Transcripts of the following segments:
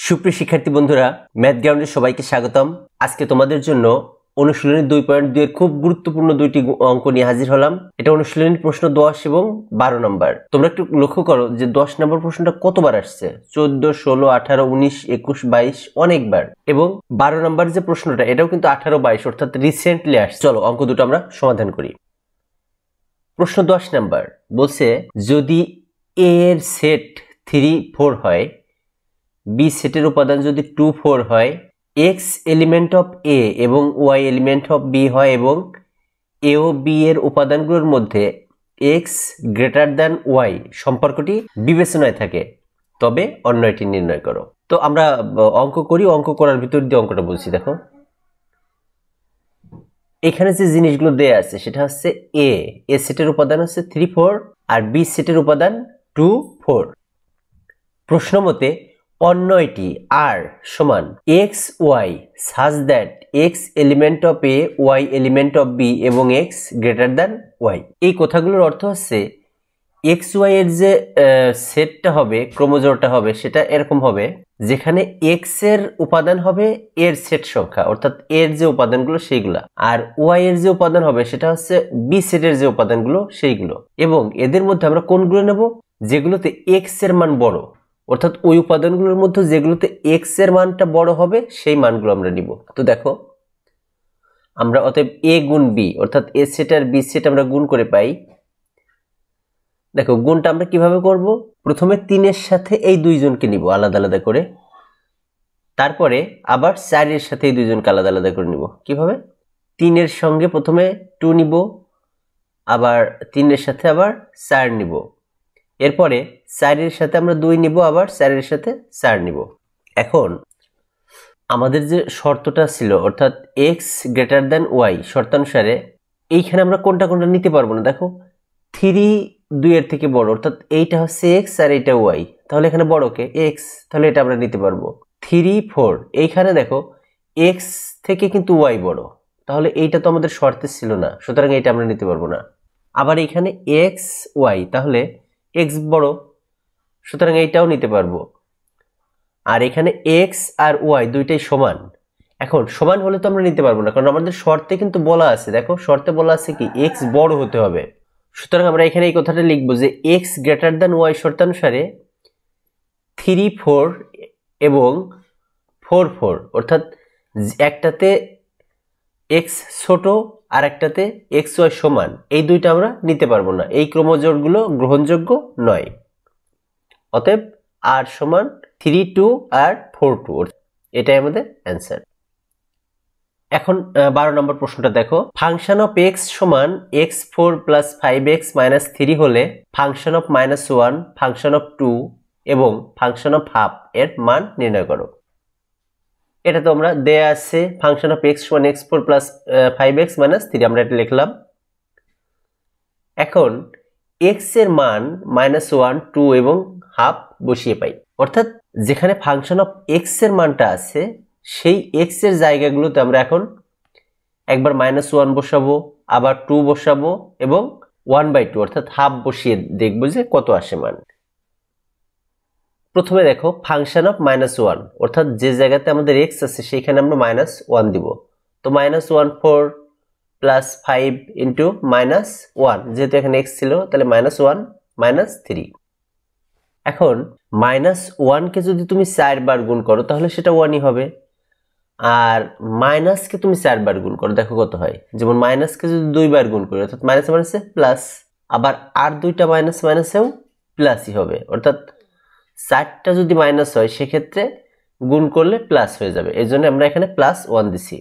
সুপ্রিয় শিক্ষার্থী বন্ধুরা, ম্যাথ গ্রাউন্ডে সবাইকে স্বাগতম। আজকে তোমাদের জন্য অনুশীলনী 2.2 এর খুব গুরুত্বপূর্ণ দুইটি অঙ্ক নিয়ে হাজির হলাম। এটা অনুশীলনী প্রশ্ন 10 এবং 12 নম্বর। তোমরা একটু লক্ষ্য করো যে 10 নম্বর প্রশ্নটা কতবার আসছে, 14, 16, 18, 19, 21, 22 অনেকবার, এবং 12 নম্বর যে প্রশ্নটা এটাও কিন্তু 18, 22 অর্থাৎ রিসেন্টলি আসছে। চলো অঙ্ক দুটো আমরা সমাধান করি। প্রশ্ন 10 নম্বর বলছে, যদি এ এর সেট 3, 4 হয়, বি সেটের উপাদান যদি 2, 4 হয়, এক্স এলিমেন্ট অফ এ এবং ওয়াই এলিমেন্ট অফ বি হয়, এবং এ ও বি এর উপাদানগুলোর মধ্যে এক্স গ্রেটার দ্যান ওয়াই সম্পর্কটি বিবেচনায় থাকে, তবে অন্যটি নির্ণয় করো। তো আমরা অঙ্ক করি। অঙ্ক করার ভিতর দিয়ে অঙ্কটা বলছি। দেখো, এখানে যে জিনিসগুলো দেয়া আছে সেটা হচ্ছে এ সেটের উপাদান হচ্ছে 3, 4 আর বি সেটের উপাদান 2, 4। প্রশ্ন মতে অন্যটি আর সমান X Y such that X element of A, Y element of B এবং এক্স গ্রেটার দ্যান ওয়াই। এই কথাগুলোর অর্থ হচ্ছে এক্স ওয়াই এর যে সেটটা হবে, ক্রোমোজোরটা হবে, সেটা এরকম হবে যেখানে এক্স এর উপাদান হবে এর সেট সংখ্যা, অর্থাৎ এর যে উপাদানগুলো সেইগুলা, আর ওয়াই এর যে উপাদান হবে সেটা হচ্ছে বি সেটের যে উপাদানগুলো সেইগুলো, এবং এদের মধ্যে আমরা কোনগুলো নেব, যেগুলোতে এক্স এর মান বড়, অর্থাৎ ওই উপাদানগুলোর মধ্যে যেগুলোতে এক্স এর মানটা বড় হবে সেই মানগুলো আমরা নিব। তো দেখো, আমরা অতএব এ গুণ বি অর্থাৎ এ সেট আর বি সেট আমরা গুণ করে পাই। দেখো, গুণটা আমরা কিভাবে করব, প্রথমে 3 এর সাথে এই দুইজনকে নিব আলাদা আলাদা করে, তারপরে আবার 4 এর সাথে এই দুইজনকে আলাদা আলাদা করে নিব। কিভাবে, 3 এর সঙ্গে প্রথমে 2 নিব, আবার 3 এর সাথে আবার 4 নিব, এরপরে 4 এর সাথে আমরা 2 নিব, আবার 4 এর সাথে 4 নিব। এখন আমাদের যে শর্তটা ছিল, অর্থাৎ এক্স গ্রেটার দ্যান ওয়াই শর্তানুসারে, এইখানে আমরা কোনটা কোনটা নিতে পারবো না। দেখো, 3 2 এর থেকে বড়, অর্থাৎ এইটা হচ্ছে এক্স আর এইটা ওয়াই, তাহলে এখানে বড় কে এক্স, তাহলে এটা আমরা নিতে পারবো। 3, 4 এইখানে দেখো এক্স থেকে কিন্তু ওয়াই বড়, তাহলে এইটা তো আমাদের শর্তে ছিল না, সুতরাং এইটা আমরা নিতে পারবো না। আবার এইখানে এক্স ওয়াই, তাহলে এক্স বড়, সুতরাং এইটাও নিতে পারবো। আর এখানে এক্স আর ওয়াই দুইটাই সমান। এখন সমান হলে তো আমরা নিতে পারবো না, কারণ আমাদের শর্তে কিন্তু বলা আছে, দেখো শর্তে বলা আছে কি এক্স বড় হতে হবে। সুতরাং আমরা এখানে এই কথাটা লিখবো যে এক্স গ্রেটার দ্যান ওয়াই শর্তানুসারে 3, 4 এবং 4, 4, অর্থাৎ একটাতে এক্স ছোট আর একটাতে এক্স ওয়াই সমান, এই দুইটা আমরা নিতে পারবো না, এই ক্রোমোজোরগুলো গ্রহণযোগ্য নয়। অতএব আর সমান 3, 2 আর 4, 2, এটাই আমাদের অ্যান্সার। এখন 12 নম্বর প্রশ্নটা দেখো, ফাংশন অফ এক্স সমান x4 প্লাস 5x মাইনাস 3 হলে ফাংশন অফ -1, ফাংশন অফ 2 এবং ফাংশন অফ হাফ এর মান নির্ণয় করো। এটা তো আমরা দেয়া আছে, ফাংশন অফ এক্স সমান x4 প্লাস 5x মাইনাস 3, আমরা এটা লিখলাম। এখন x এর মান -1, 2 এবং হাফ বসিয়ে পাই, অর্থাৎ যেখানে ফাংশন অফ এক্স এর মানটা আছে সেই এক্স এর জায়গাগুলোতে আমরা এখন একবার -1 বসাবো, আবার 2 বসাবো, এবং 1/2 অর্থাৎ হাফ বসিয়ে দেখবো যে কত আসে মান। প্রথমে দেখো ফাংশন অফ -1, অর্থাৎ যে জায়গাতে আমাদের এক্স আছে সেইখানে আমরা -1 দিব। তো -1/4 প্লাস 5 ইন্টু -1, যেহেতু এখানে এক্স ছিল তাহলে -1 -3। এখন -1কে যদি তুমি 4 বার গুণ করো তাহলে সেটা 1ই হবে, আর মাইনাসকে তুমি 4 বার গুণ করো, দেখো কত হয়। যেমন মাইনাসকে যদি 2 বার গুণ করি, অর্থাৎ মাইনাসে মাইনাসে প্লাস, আবার আর দুইটা মাইনাস মাইনাসেও প্লাসই হবে, অর্থাৎ 4টা যদি মাইনাস হয় সেক্ষেত্রে গুণ করলে প্লাস হয়ে যাবে। এই জন্য আমরা এখানে +1 দিছি,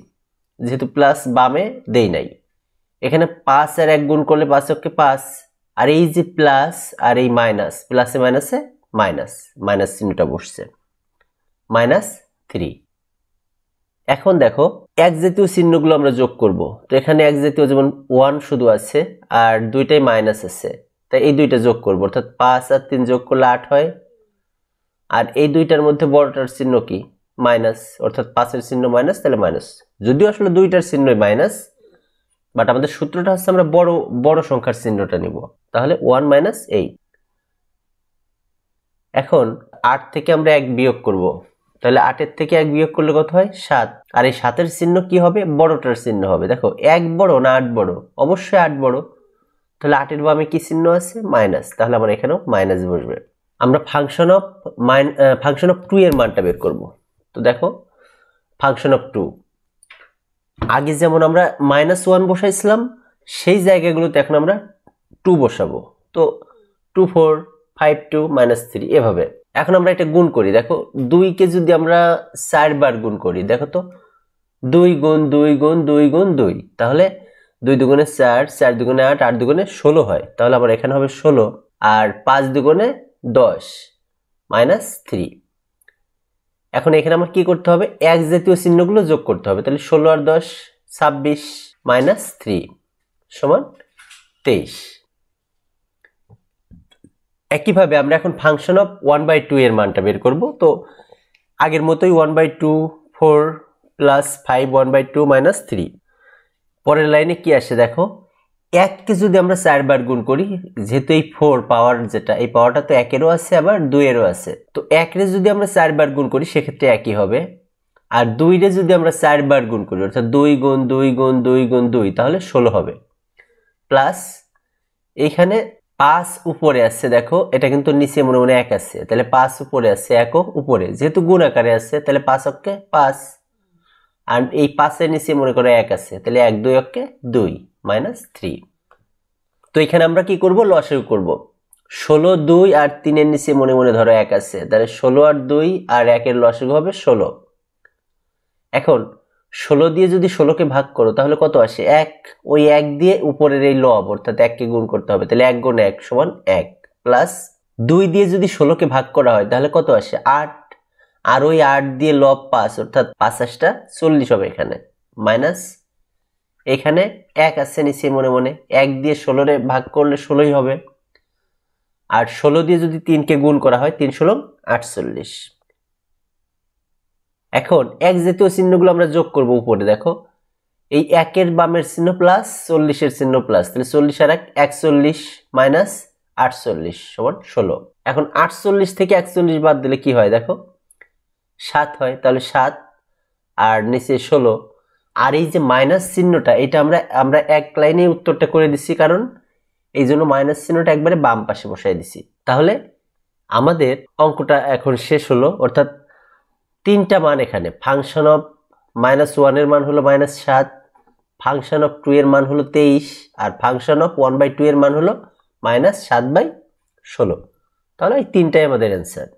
যেহেতু প্লাস বামে দেই নাই। এখানে 5 আর 1 গুণ করলে 5 × 5, আর এই যে প্লাস আর এই মাইনাস, প্লাসে মাইনাসে মাইনাস, মাইনাস চিহ্নটা বসছে, -3। এখন দেখো এক জাতীয় চিহ্নগুলো আমরা যোগ করব। তো এখানে এক জাতীয় যেমন 1 শুধু আছে আর দুইটাই মাইনাস আছে, তাই এই দুইটা যোগ করব, অর্থাৎ 5 আর 3 যোগ করলে 8 হয়। আর এই দুইটার মধ্যে বড়টার চিহ্ন কি মাইনাস, অর্থাৎ 5 এর চিহ্ন মাইনাস, তাহলে মাইনাস, যদিও আসলে দুইটার চিহ্নই মাইনাস, বাট আমাদের সূত্রটা হচ্ছে আমরা বড় বড় সংখ্যার চিহ্নটা নিব, তাহলে 1 - 8। এখন 8 থেকে আমরা 1 বিয়োগ করব, তাহলে 8 থেকে 1 বিয়োগ করলে কত হয় 7। আর এই 7 চিহ্ন কি হবে, বড়টার চিহ্ন হবে। দেখো 1 বড় না 8 বড়, অবশ্যই 8 বড়। তাহলে 8 বামে কি চিহ্ন আছে, মাইনাস, তাহলে আমার এখানেও মাইনাস বসবে। আমরা ফাংশন অফ 2 এর মানটা বের করব। তো দেখো ফাংশন অফ 2, আগে যেমন আমরা -1 বসাইছিলাম সেই জায়গাগুলোতে এখন আমরা 2 বসাবো। তো 2 4 5 2 -3 এভাবে। এখন আমরা এটা গুণ করি। দেখো 2 কে যদি আমরা 4 বার গুণ করি, দেখো তো 2 গুণ 2 গুণ 2 গুণ 2, তাহলে 2 দুগুণে 4, 4 দুগুণে 8, 8 দুগুণে 16 হয়। তাহলে আবার এখানে হবে 16, আর 5 দুগুণে 10 -3। এখন এখানে আমার কি করতে হবে, এক জাতীয় চিহ্নগুলো যোগ করতে হবে। তাহলে 16 আর 10 26 -3 সমান 23। একইভাবে আমরা এখন ফাংশন অফ 1/2 এর মানটা বের করব। তো আগের মতোই 1/2 4 + 5 1/2 -3। পরের লাইনে কি আসে দেখো, 1 কে যদি আমরা 4 বার গুণ করি, যেহেতু এই 4 পাওয়ার যেটা, এই পাওয়ারটা তো 1 এরও আছে আবার 2 এরও আছে। তো 1 রে যদি আমরা 4 বার গুণ করি সেক্ষেত্রে একই হবে। আর 2 রে যদি আমরা 4 বার গুণ করি, অর্থাৎ 2 গুণ 2 গুণ 2 গুণ 2, তাহলে 16 হবে। প্লাস এইখানে 5 উপরে আছে, দেখো এটা কিন্তু নিচে মনে মনে 1 আছে, তাহলে 5 উপরে আছে, 1 উপরে, যেহেতু গুণ আকারে আছে তাহলে 5 অক্ষে 5, আর এই 5 এর নিচে মনে করো 1 আছে, তাহলে 1 2 অক্ষে 2 -3। তো এখানে আমরা কি করব, লসাগু করব। 16 2 আর 3 এর নিচে মনে মনে ধরো 1 আছে, তাহলে 16 আর 2 আর 1 এর লসাগু হবে 16। এখন 16 দিয়ে যদি 16 কে ভাগ করো তাহলে কত আসে, 1। ওই 1 দিয়ে উপরের এই লব অর্থাৎ 1 কে গুণ করতে হবে, তাহলে 1 গুণ 1 সমান 1, প্লাস 2 দিয়ে যদি 16 কে ভাগ করা হয় তাহলে কত আসে, 8। আর ওই 8 দিয়ে লব 5 অর্থাৎ 5 8টা 40 হবে এখানে, মাইনাস এখানে 1 আছে নিচে মনে মনে, 1 দিয়ে 16 রে ভাগ করলে 16ই হবে। আর 16 দিয়ে যদি 3 কে গুণ করা হয়, 3 16 48। এখন এক জাতীয় চিহ্নগুলো আমরা যোগ করব উপরে। দেখো এই 1 এর বামের চিহ্ন প্লাস 40 এর চিহ্ন প্লাস, তাহলে 40 আর 1 41 -48 সমান 16। এখন 48 থেকে 41 বাদ দিলে কি হয়, দেখো 7 হয়, তাহলে 7 আর নিচে 16। আর এই যে মাইনাস চিহ্নটা, এটা আমরা এক লাইনে উত্তরটা করে দিচ্ছি, কারণ এই জন্য মাইনাস চিহ্নটা একবারে বাম পাশে বসাই দিছি। তাহলে আমাদের অঙ্কটা এখন শেষ হলো, অর্থাৎ 3টা মান এখানে, ফাংশন অফ -1 এর মান হলো -7, ফাংশন অফ 2 এর মান হলো 23, আর ফাংশন অফ 1/2 এর মান হলো -7/16। তাহলে এই 3টাই আমাদের অ্যান্সার।